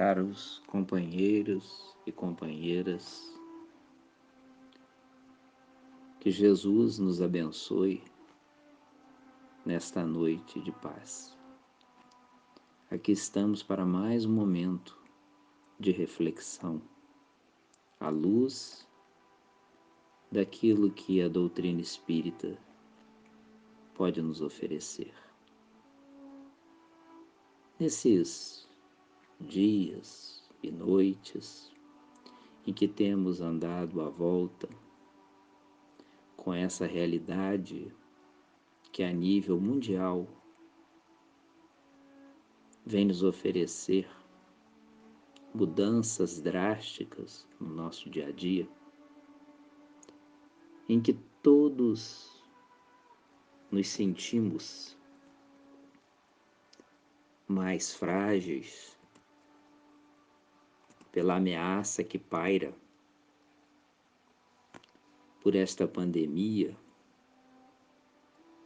Caros companheiros e companheiras, que Jesus nos abençoe nesta noite de paz. Aqui estamos para mais um momento de reflexão, à luz daquilo que a doutrina espírita pode nos oferecer. Nesses dias e noites em que temos andado à volta com essa realidade que a nível mundial vem nos oferecer mudanças drásticas no nosso dia a dia, em que todos nos sentimos mais frágeis pela ameaça que paira por esta pandemia,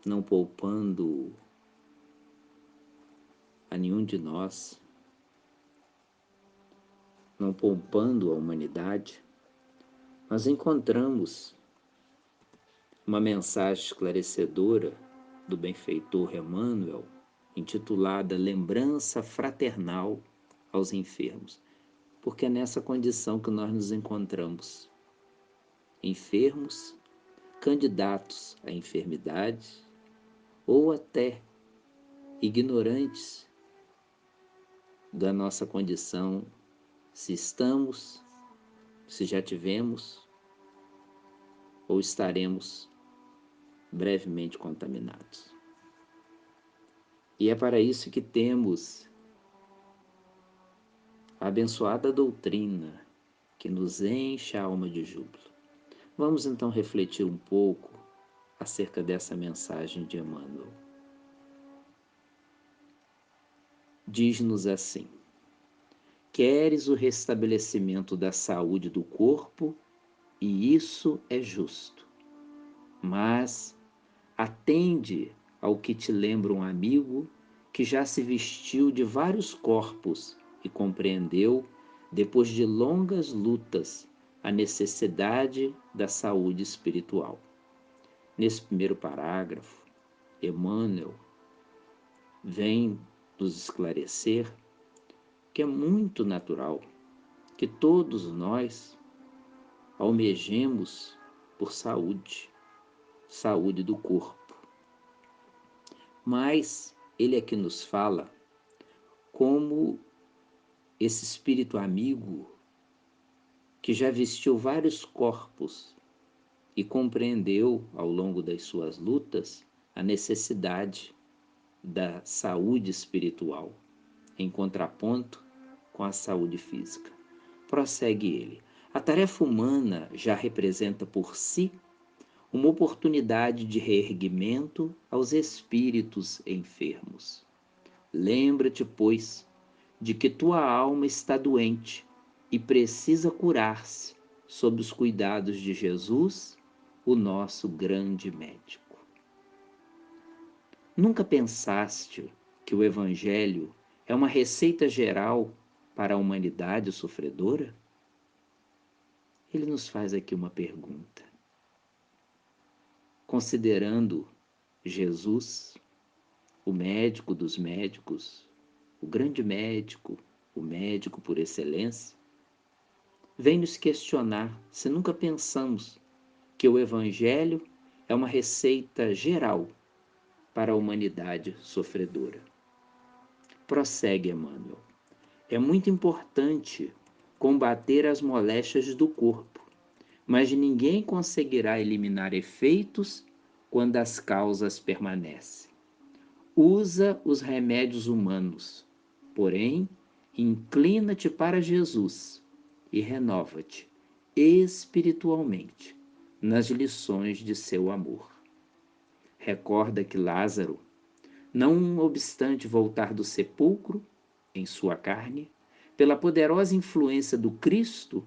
não poupando a nenhum de nós, não poupando a humanidade, nós encontramos uma mensagem esclarecedora do benfeitor Emmanuel, intitulada Lembrança Fraternal aos Enfermos, porque é nessa condição que nós nos encontramos, enfermos, candidatos à enfermidade, ou até ignorantes da nossa condição, se estamos, se já tivemos ou estaremos brevemente contaminados. E é para isso que temos a abençoada doutrina que nos enche a alma de júbilo. Vamos então refletir um pouco acerca dessa mensagem de Emmanuel. Diz-nos assim: queres o restabelecimento da saúde do corpo, e isso é justo, mas atende ao que te lembra um amigo que já se vestiu de vários corpos e compreendeu, depois de longas lutas, a necessidade da saúde espiritual. Nesse primeiro parágrafo, Emmanuel vem nos esclarecer que é muito natural que todos nós almejemos por saúde, saúde do corpo. Mas ele aqui nos fala como esse espírito amigo que já vestiu vários corpos e compreendeu ao longo das suas lutas a necessidade da saúde espiritual, em contraponto com a saúde física. Prossegue ele: a tarefa humana já representa por si uma oportunidade de reerguimento aos espíritos enfermos. Lembra-te, pois, de que tua alma está doente e precisa curar-se sob os cuidados de Jesus, o nosso grande médico. Nunca pensaste que o Evangelho é uma receita geral para a humanidade sofredora? Ele nos faz aqui uma pergunta. Considerando Jesus, o médico dos médicos, o grande médico, o médico por excelência, vem nos questionar se nunca pensamos que o Evangelho é uma receita geral para a humanidade sofredora. Prossegue Emmanuel: é muito importante combater as moléstias do corpo, mas ninguém conseguirá eliminar efeitos quando as causas permanecem. Usa os remédios humanos, porém, inclina-te para Jesus e renova-te espiritualmente nas lições de seu amor. Recorda que Lázaro, não obstante voltar do sepulcro em sua carne, pela poderosa influência do Cristo,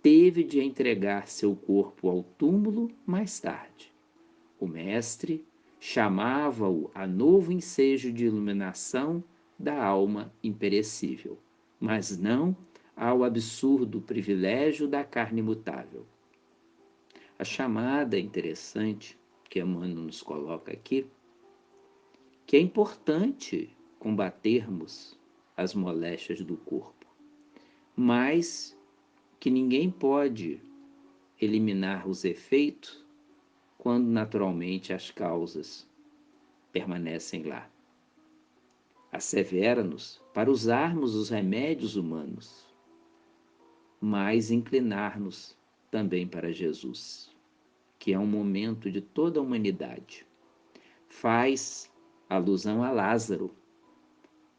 teve de entregar seu corpo ao túmulo mais tarde. O Mestre chamava-o a novo ensejo de iluminação da alma imperecível. mas não ao absurdo privilégio da carne imutável. A chamada interessante que Emmanuel nos coloca aqui, que é importante combatermos as moléstias do corpo, mas que ninguém pode eliminar os efeitos quando naturalmente as causas permanecem lá. Assevera-nos para usarmos os remédios humanos, mas inclinar-nos também para Jesus, que é um momento de toda a humanidade. Faz alusão a Lázaro,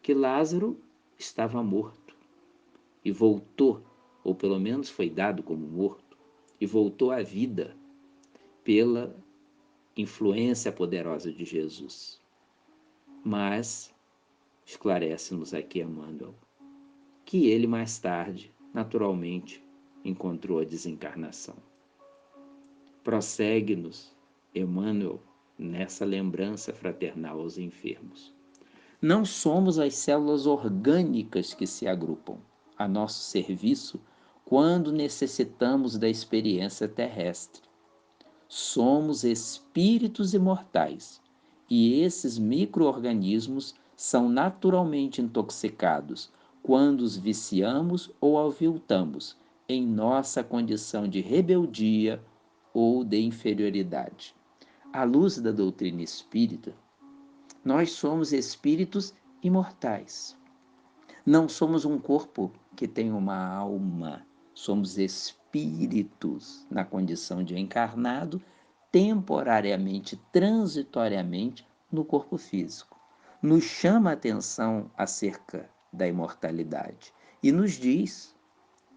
que Lázaro estava morto e voltou, ou pelo menos foi dado como morto, e voltou à vida pela influência poderosa de Jesus. Mas esclarece-nos aqui Emmanuel que ele mais tarde, naturalmente, encontrou a desencarnação. Prossegue-nos Emmanuel nessa lembrança fraternal aos enfermos. Não somos as células orgânicas que se agrupam a nosso serviço quando necessitamos da experiência terrestre. Somos espíritos imortais e esses micro-organismos são naturalmente intoxicados quando os viciamos ou aviltamos em nossa condição de rebeldia ou de inferioridade. À luz da doutrina espírita, nós somos espíritos imortais. Não somos um corpo que tem uma alma. Somos espíritos na condição de encarnado, temporariamente, transitoriamente, no corpo físico. Nos chama a atenção acerca da imortalidade e nos diz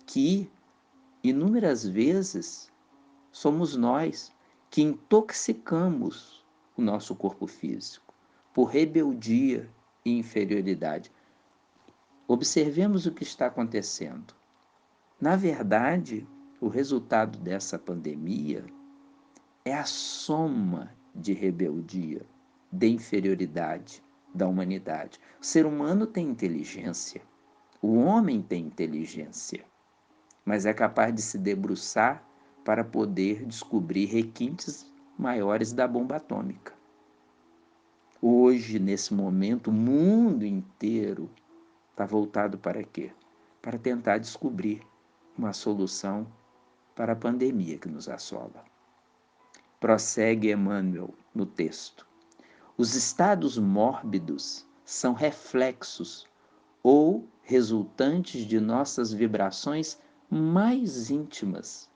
que, inúmeras vezes, somos nós que intoxicamos o nosso corpo físico por rebeldia e inferioridade. Observemos o que está acontecendo. Na verdade, o resultado dessa pandemia é a soma de rebeldia, de inferioridade da humanidade. O ser humano tem inteligência, o homem tem inteligência, mas é capaz de se debruçar para poder descobrir requintes maiores da bomba atômica. Hoje, nesse momento, o mundo inteiro está voltado para quê? Para tentar descobrir uma solução para a pandemia que nos assola. Prossegue Emmanuel no texto. Os estados mórbidos são reflexos ou resultantes de nossas vibrações mais íntimas.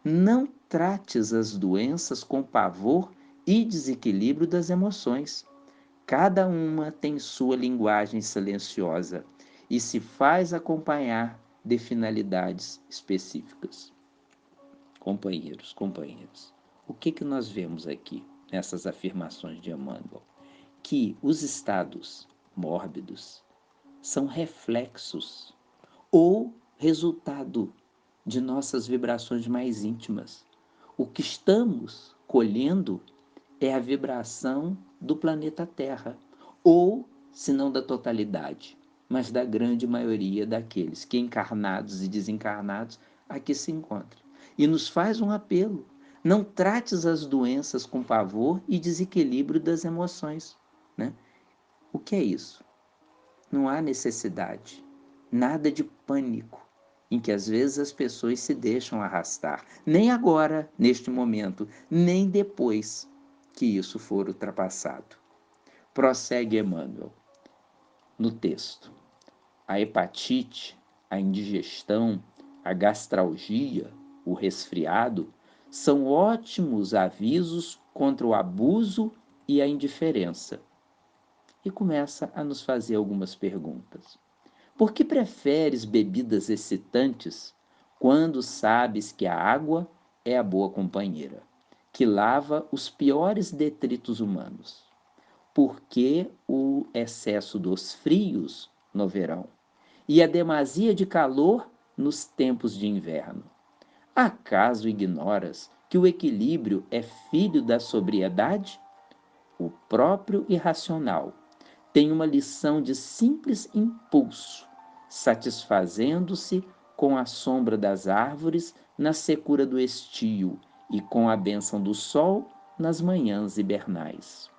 Não trates as doenças com pavor e desequilíbrio das emoções. Cada uma tem sua linguagem silenciosa e se faz acompanhar de finalidades específicas. Companheiros, o que nós vemos aqui nessas afirmações de Emmanuel? Que os estados mórbidos são reflexos ou resultado de nossas vibrações mais íntimas. O que estamos colhendo é a vibração do planeta Terra, ou, se não da totalidade, mas da grande maioria daqueles que, encarnados e desencarnados, aqui se encontram. E nos faz um apelo: não trates as doenças com pavor e desequilíbrio das emoções. Né? O que é isso? Não há necessidade, nada de pânico, em que às vezes as pessoas se deixam arrastar, nem agora, neste momento, nem depois que isso for ultrapassado. Prossegue Emmanuel no texto. A hepatite, a indigestão, a gastralgia, o resfriado são ótimos avisos contra o abuso e a indiferença. E começa a nos fazer algumas perguntas. Por que preferes bebidas excitantes quando sabes que a água é a boa companheira, que lava os piores detritos humanos? Por que o excesso dos frios no verão e a demasia de calor nos tempos de inverno? Acaso ignoras que o equilíbrio é filho da sobriedade? O próprio irracional tem uma lição de simples impulso, satisfazendo-se com a sombra das árvores na secura do estio e com a bênção do sol nas manhãs hibernais.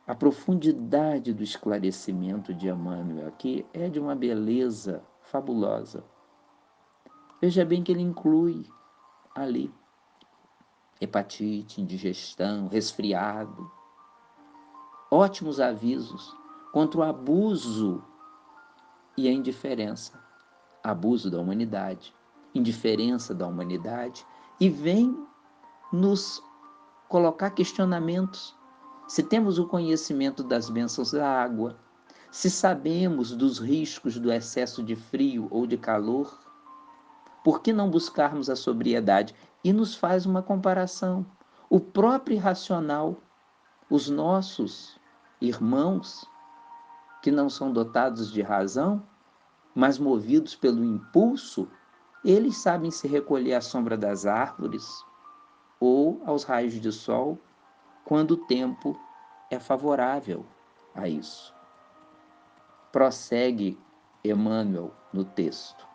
A profundidade do esclarecimento de Emmanuel aqui é de uma beleza fabulosa. Veja bem que ele inclui ali hepatite, indigestão, resfriado. Ótimos avisos contra o abuso e a indiferença. Abuso da humanidade, indiferença da humanidade, e vem nos colocar questionamentos. Se temos o conhecimento das bênçãos da água, se sabemos dos riscos do excesso de frio ou de calor, por que não buscarmos a sobriedade? E nos faz uma comparação. O próprio irracional, os nossos irmãos, que não são dotados de razão, mas movidos pelo impulso, eles sabem se recolher à sombra das árvores ou aos raios de sol quando o tempo é favorável a isso. Prossegue Emmanuel no texto.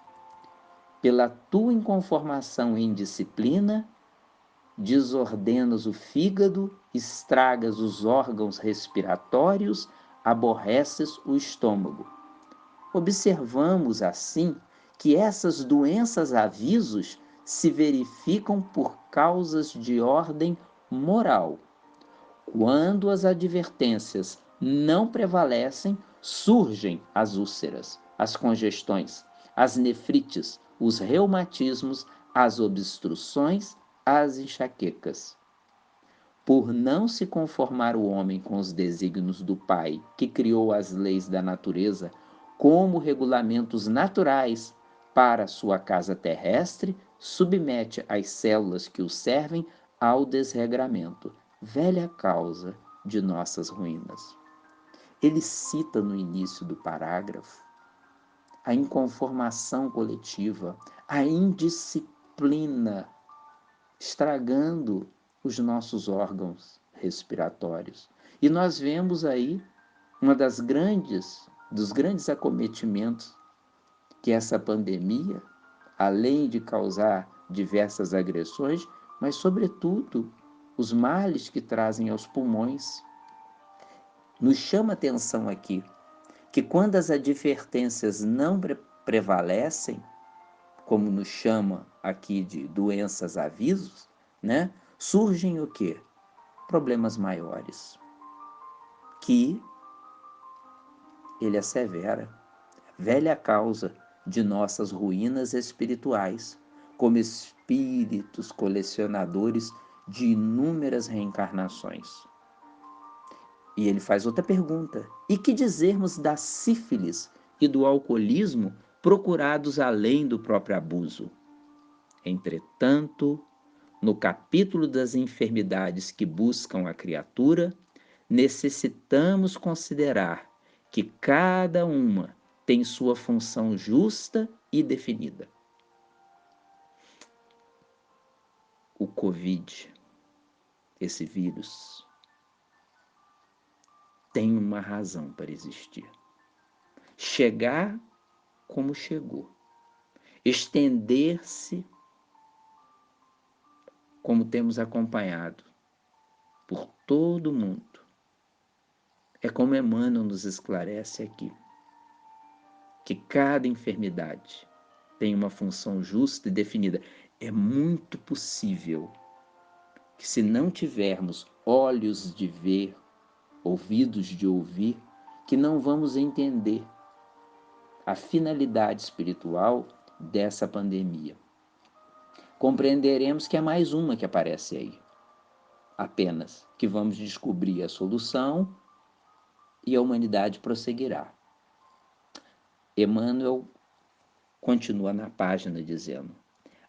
Pela tua inconformação e indisciplina, desordenas o fígado, estragas os órgãos respiratórios, aborreces o estômago. Observamos, assim, que essas doenças avisos se verificam por causas de ordem moral. Quando as advertências não prevalecem, surgem as úlceras, as congestões, as nefrites, os reumatismos, as obstruções, as enxaquecas. Por não se conformar o homem com os desígnios do Pai, que criou as leis da natureza como regulamentos naturais para sua casa terrestre, submete as células que o servem ao desregramento, velha causa de nossas ruínas. Ele cita no início do parágrafo a inconformação coletiva, a indisciplina, estragando os nossos órgãos respiratórios. E nós vemos aí dos grandes acometimentos que essa pandemia, além de causar diversas agressões, mas sobretudo os males que trazem aos pulmões. Nos chama atenção aqui que quando as advertências não prevalecem, como nos chama aqui de doenças avisos, né? Surgem o quê? Problemas maiores, que ele assevera, velha causa de nossas ruínas espirituais, como espíritos colecionadores de inúmeras reencarnações. E ele faz outra pergunta: e que dizermos da sífilis e do alcoolismo procurados além do próprio abuso? Entretanto, no capítulo das enfermidades que buscam a criatura, necessitamos considerar que cada uma tem sua função justa e definida. O Covid, esse vírus, tem uma razão para existir. Chegar como chegou, estender-se como temos acompanhado por todo o mundo. É como Emmanuel nos esclarece aqui, que cada enfermidade tem uma função justa e definida. É muito possível que, se não tivermos olhos de ver, ouvidos de ouvir, que não vamos entender a finalidade espiritual dessa pandemia. Compreenderemos que é mais uma que aparece aí. Apenas que vamos descobrir a solução e a humanidade prosseguirá. Emmanuel continua na página dizendo: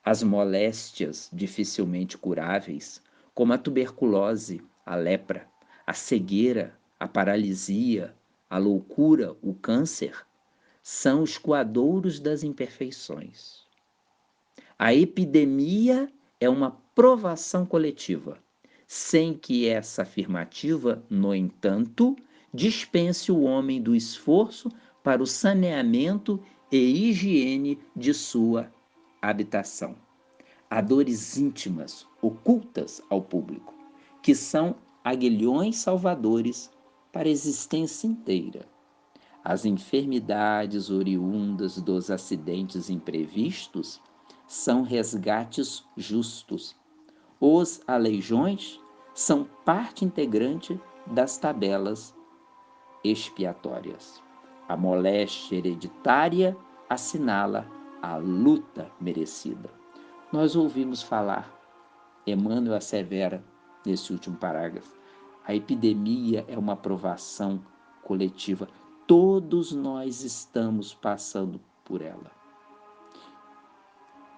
as moléstias dificilmente curáveis, como a tuberculose, a lepra, a cegueira, a paralisia, a loucura, o câncer, são os coadouros das imperfeições. A epidemia é uma provação coletiva, sem que essa afirmativa, no entanto, dispense o homem do esforço para o saneamento e higiene de sua habitação. Há dores íntimas, ocultas ao público, que são aguilhões salvadores para a existência inteira. As enfermidades oriundas dos acidentes imprevistos são resgates justos. Os aleijões são parte integrante das tabelas expiatórias. A moléstia hereditária assinala a luta merecida. Nós ouvimos falar, Emmanuel assevera nesse último parágrafo, a epidemia é uma provação coletiva. Todos nós estamos passando por ela.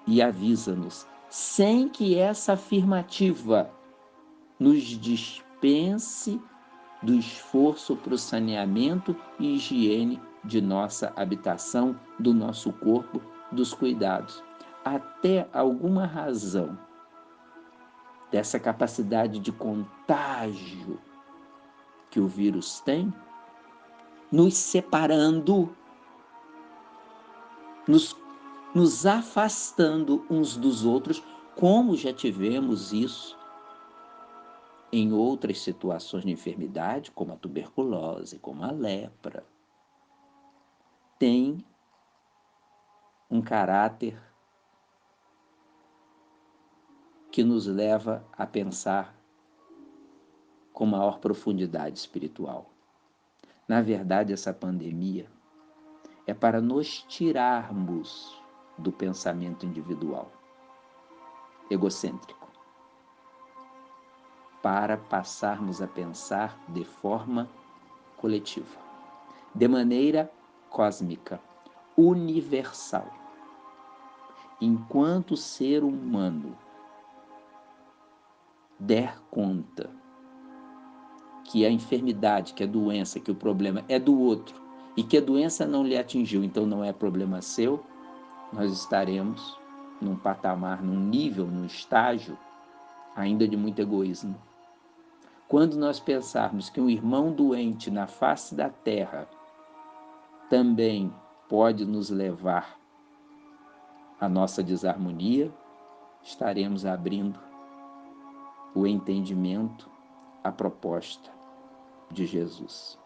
E avisa-nos, sem que essa afirmativa nos dispense do esforço para o saneamento e higiene de nossa habitação, do nosso corpo, dos cuidados. Até alguma razão dessa capacidade de contágio que o vírus tem, nos separando, nos afastando uns dos outros, como já tivemos isso em outras situações de enfermidade, como a tuberculose, como a lepra. Tem um caráter que nos leva a pensar com maior profundidade espiritual. Na verdade, essa pandemia é para nos tirarmos do pensamento individual, egocêntrico, para passarmos a pensar de forma coletiva, de maneira cósmica, universal. Enquanto o ser humano der conta que a enfermidade, que a doença, que o problema é do outro e que a doença não lhe atingiu, então não é problema seu, nós estaremos num patamar, num nível, num estágio ainda de muito egoísmo. Quando nós pensarmos que um irmão doente na face da terra também pode nos levar à nossa desarmonia, estaremos abrindo o entendimento, a proposta de Jesus.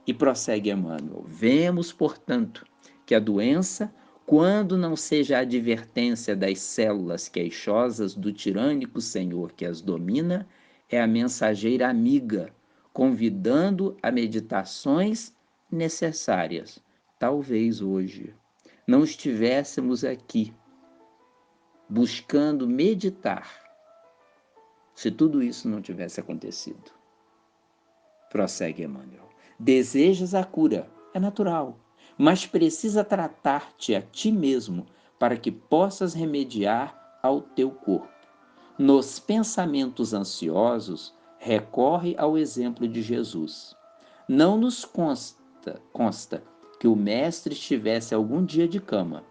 E prossegue Emmanuel: vemos, portanto, que a doença, quando não seja a advertência das células queixosas do tirânico senhor que as domina, é a mensageira amiga, convidando a meditações necessárias. Talvez hoje não estivéssemos aqui buscando meditar se tudo isso não tivesse acontecido. Prossegue Emmanuel: desejas a cura, é natural, mas precisa tratar-te a ti mesmo para que possas remediar ao teu corpo. Nos pensamentos ansiosos, recorre ao exemplo de Jesus. Não nos consta que o Mestre estivesse algum dia de cama.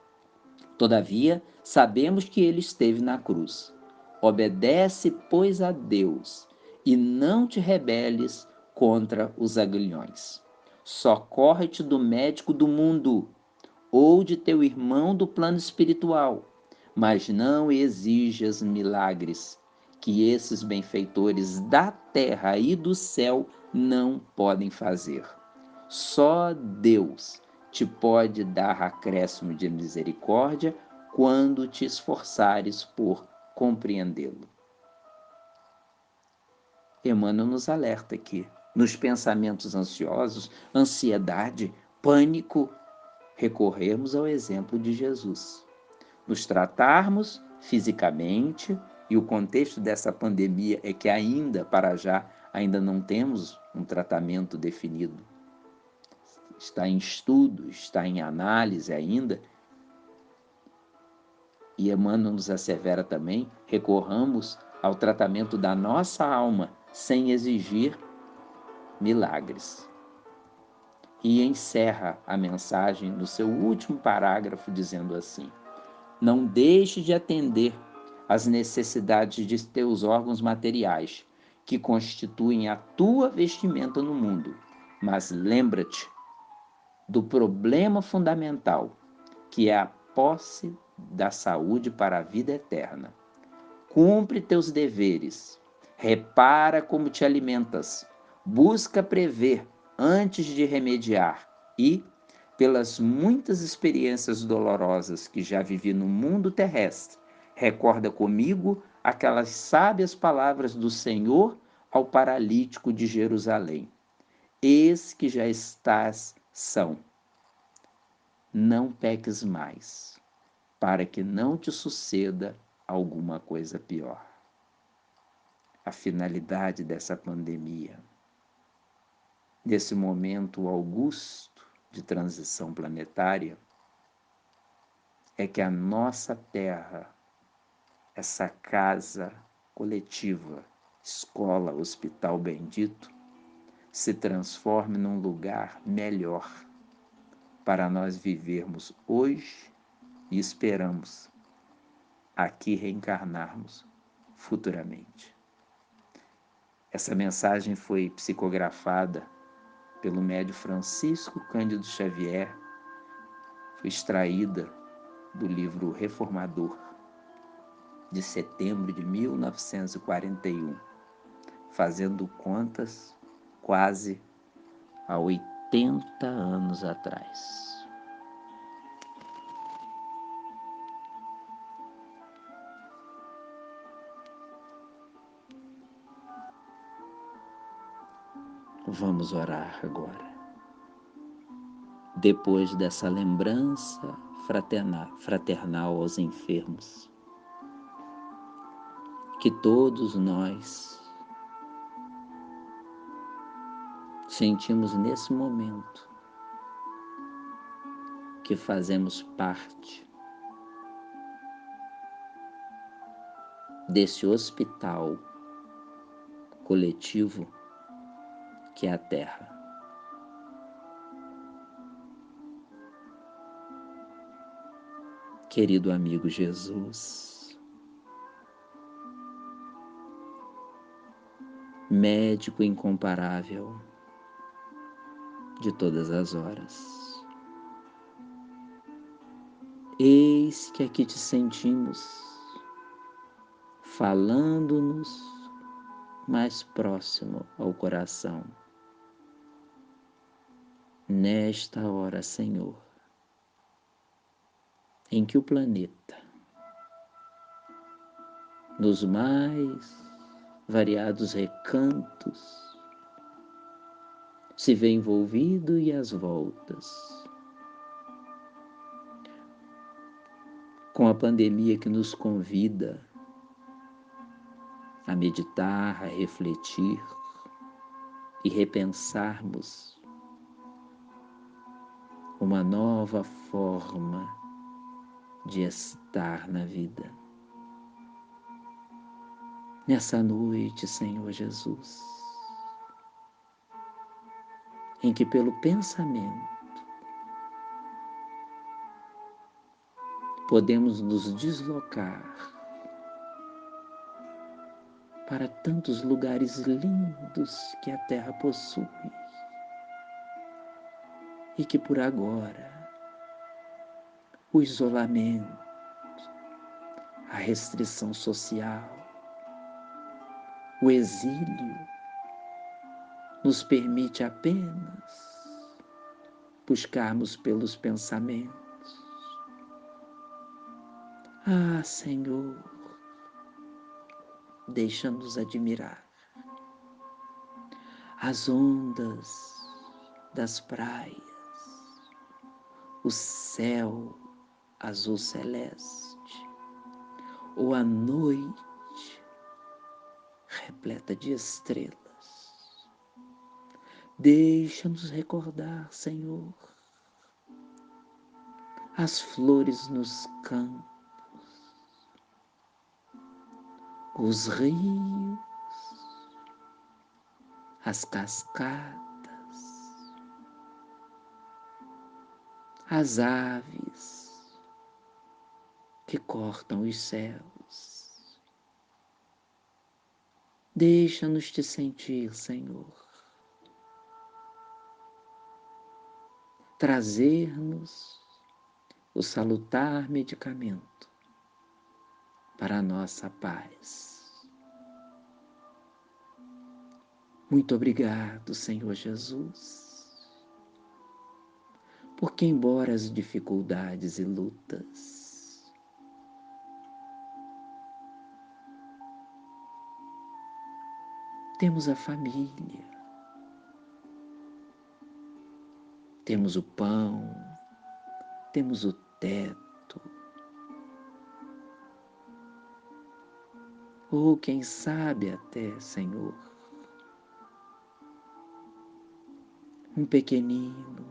Todavia, sabemos que ele esteve na cruz. Obedece, pois, a Deus, e não te rebeles contra os aguilhões. Socorre-te do médico do mundo, ou de teu irmão do plano espiritual, mas não exijas milagres, que esses benfeitores da terra e do céu não podem fazer. Só Deus te pode dar acréscimo de misericórdia quando te esforçares por compreendê-lo. Emmanuel nos alerta aqui, nos pensamentos ansiosos, ansiedade, pânico, recorrermos ao exemplo de Jesus. Nos tratarmos fisicamente, e o contexto dessa pandemia é que ainda, para já, ainda não temos um tratamento definido. Está em estudo, está em análise ainda. E Emmanuel nos assevera também, recorramos ao tratamento da nossa alma, sem exigir milagres. E encerra a mensagem no seu último parágrafo dizendo assim: não deixe de atender às necessidades de teus órgãos materiais, que constituem a tua vestimenta no mundo, mas lembra-te do problema fundamental, que é a posse da saúde para a vida eterna. Cumpre teus deveres, repara como te alimentas, busca prever antes de remediar e, pelas muitas experiências dolorosas que já vivi no mundo terrestre, recorda comigo aquelas sábias palavras do Senhor ao paralítico de Jerusalém: eis que já estás são. Não peques mais, para que não te suceda alguma coisa pior. A finalidade dessa pandemia, nesse momento augusto de transição planetária, é que a nossa Terra, essa casa coletiva, escola, hospital bendito, se transforme num lugar melhor para nós vivermos hoje e esperamos aqui reencarnarmos futuramente. Essa mensagem foi psicografada pelo médium Francisco Cândido Xavier, foi extraída do livro Reformador, de setembro de 1941, fazendo contas quase há 80 anos atrás. Vamos orar agora. Depois dessa lembrança fraternal aos enfermos, que todos nós sentimos nesse momento que fazemos parte desse hospital coletivo que é a Terra. Querido amigo Jesus, médico incomparável de todas as horas, eis que aqui te sentimos, falando-nos mais próximo ao coração. Nesta hora, Senhor, em que o planeta, nos mais variados recantos, se vê envolvido e às voltas com a pandemia que nos convida a meditar, a refletir e repensarmos uma nova forma de estar na vida. Nessa noite, Senhor Jesus, em que pelo pensamento podemos nos deslocar para tantos lugares lindos que a Terra possui e que por agora o isolamento, a restrição social, o exílio nos permite apenas buscarmos pelos pensamentos. Ah, Senhor, deixa-nos admirar as ondas das praias, o céu azul celeste, ou a noite repleta de estrelas. Deixa-nos recordar, Senhor, as flores nos campos, os rios, as cascatas, as aves que cortam os céus. Deixa-nos te sentir, Senhor, trazer-nos o salutar medicamento para a nossa paz. Muito obrigado, Senhor Jesus, porque embora as dificuldades e lutas, temos a família, temos o pão, temos o teto, ou quem sabe até, Senhor, um pequenino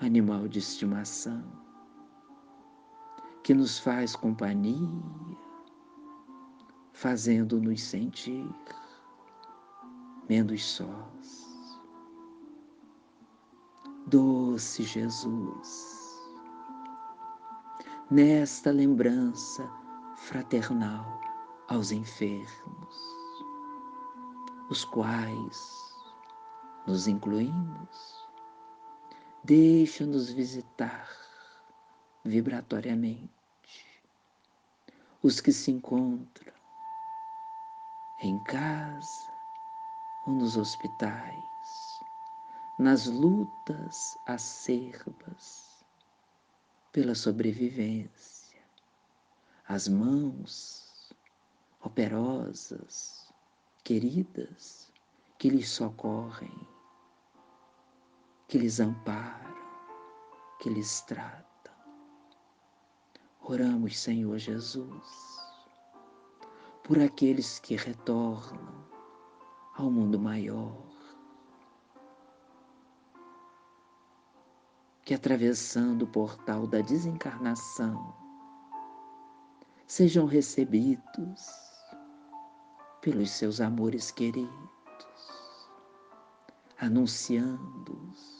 animal de estimação que nos faz companhia, fazendo-nos sentir menos sós. Doce Jesus, nesta lembrança fraternal aos enfermos, os quais nos incluímos, deixa-nos visitar vibratoriamente os que se encontram em casa ou nos hospitais, nas lutas acerbas pela sobrevivência, as mãos operosas, queridas, que lhes socorrem, que lhes amparam, que lhes tratam. Oramos, Senhor Jesus, por aqueles que retornam ao mundo maior, que atravessando o portal da desencarnação, sejam recebidos pelos seus amores queridos, anunciando-os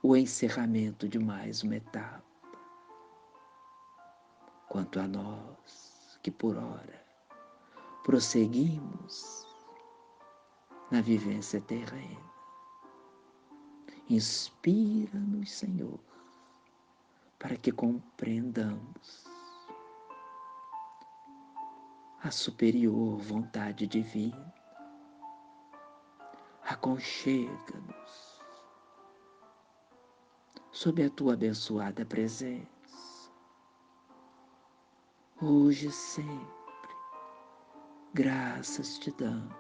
o encerramento de mais uma etapa. Quanto a nós, que por ora prosseguimos na vivência terrena, inspira-nos, Senhor, para que compreendamos a superior vontade divina. Aconchega-nos sob a tua abençoada presença, hoje e sempre. Graças te damos,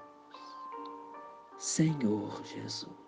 Senhor Jesus.